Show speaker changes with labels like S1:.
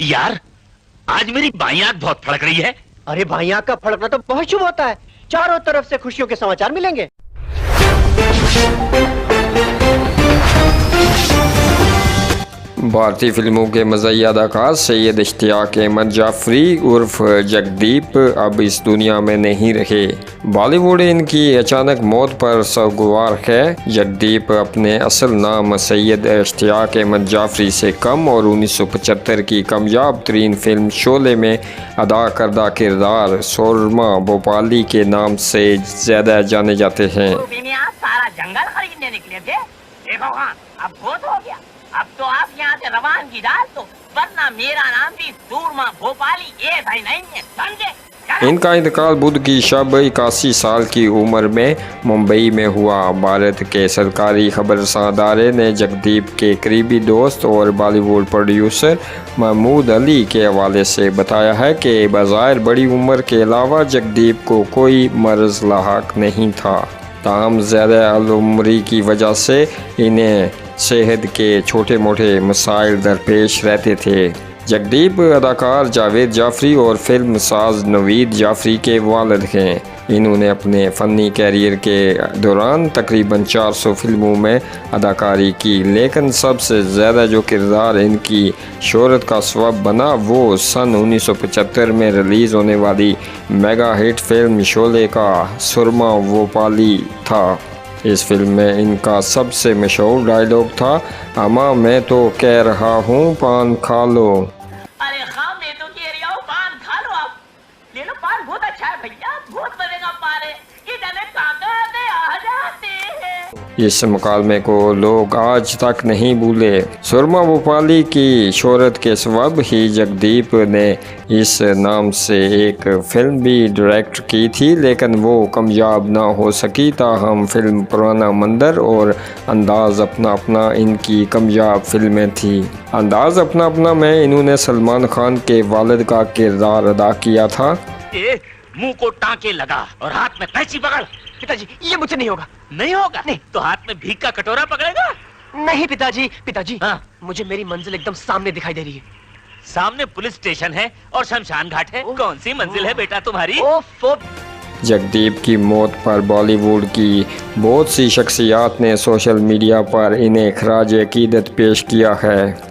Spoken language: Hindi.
S1: यार, आज मेरी बाईं आंख बहुत फड़क रही है।
S2: अरे बाईं आंख का फड़कना तो बहुत शुभ होता है, चारों तरफ से खुशियों के समाचार मिलेंगे।
S3: भारतीय फिल्मों के मज़ाही अदाकार सैयद इश्तियाक अहमद जाफरी उर्फ जगदीप अब इस दुनिया में नहीं रहे। बॉलीवुड इनकी अचानक मौत पर सगवार है। जगदीप अपने असल नाम सैयद इश्तियाक अहमद जाफरी से कम और 1975 की कामयाब तरीन फिल्म शोले में अदा करदा किरदार सुरमा भोपाली के नाम से ज़्यादा जाने जाते हैं।
S4: सारा जंगल खरीदने निकले थे, देखो हाँ, अब बहुत हो गया। अब तो आप यहाँ से रवानगी डाल दो, वरना मेरा नाम भी सूरमा भोपाली ये भाई नहीं है, समझे?
S3: इनका इंतकाल बुध की शब 81 साल की उम्र में मुंबई में हुआ। भारत के सरकारी खबरसां अदारे ने जगदीप के करीबी दोस्त और बॉलीवुड प्रोड्यूसर महमूद अली के हवाले से बताया है कि बज़ाहिर बड़ी उम्र के अलावा जगदीप को कोई मर्ज़ लाहक नहीं था, ताहम ज़्यादा उम्री की वजह से इन्हें सेहत के छोटे मोटे मसाइल दरपेश रहते थे। जगदीप अदाकार जावेद जाफरी और फिल्म साज नवीद जाफरी के वालिद हैं। इन्होंने अपने फ़नी कैरियर के दौरान तकरीबन 400 फिल्मों में अदाकारी की, लेकिन सबसे ज़्यादा जो किरदार इनकी शोहरत का सबब बना वो सन 1975 में रिलीज़ होने वाली मेगा हिट फिल्म शोले का सुरमा भोपाली था। इस फिल्म में इनका सबसे मशहूर डायलॉग था, अम्मा मैं तो कह रहा हूँ पान खा लो।
S4: अरे हाँ, मैं तो कह रहा हूँ पान खा लो, आप ले लो पान, बहुत अच्छा है भैया, बहुत मजेगा पान है, इतने ताकत आ जाते हैं।
S3: इस मुकालमे को लोग आज तक नहीं भूले। सुरमा भोपाली की शोहरत के सबब ही जगदीप ने इस नाम से एक फिल्म भी डायरेक्ट की थी, लेकिन वो कामयाब ना हो सकी। ताहम फिल्म पुराना मंदिर और अंदाज़ अपना अपना इनकी कामयाब फिल्में थी। अंदाज़ अपना अपना में इन्होंने सलमान खान के वालिद का किरदार अदा किया था।
S1: मुंह को टांके लगा और हाथ में कैंची पकड़।
S2: पिताजी, ये मुझसे नहीं होगा।
S1: नहीं होगा?
S2: नहीं।
S1: तो हाथ में भीख का कटोरा पकड़ेगा?
S2: नहीं पिताजी, पिताजी
S1: हाँ?
S2: मुझे मेरी मंजिल एकदम सामने दिखाई दे रही है।
S1: सामने पुलिस स्टेशन है और शमशान घाट है। कौन सी मंजिल है बेटा तुम्हारी?
S2: ओफो।
S3: जगदीप की मौत पर बॉलीवुड की बहुत सी शख्सियात ने सोशल मीडिया पर इन्हें खराज अकीदत पेश किया है।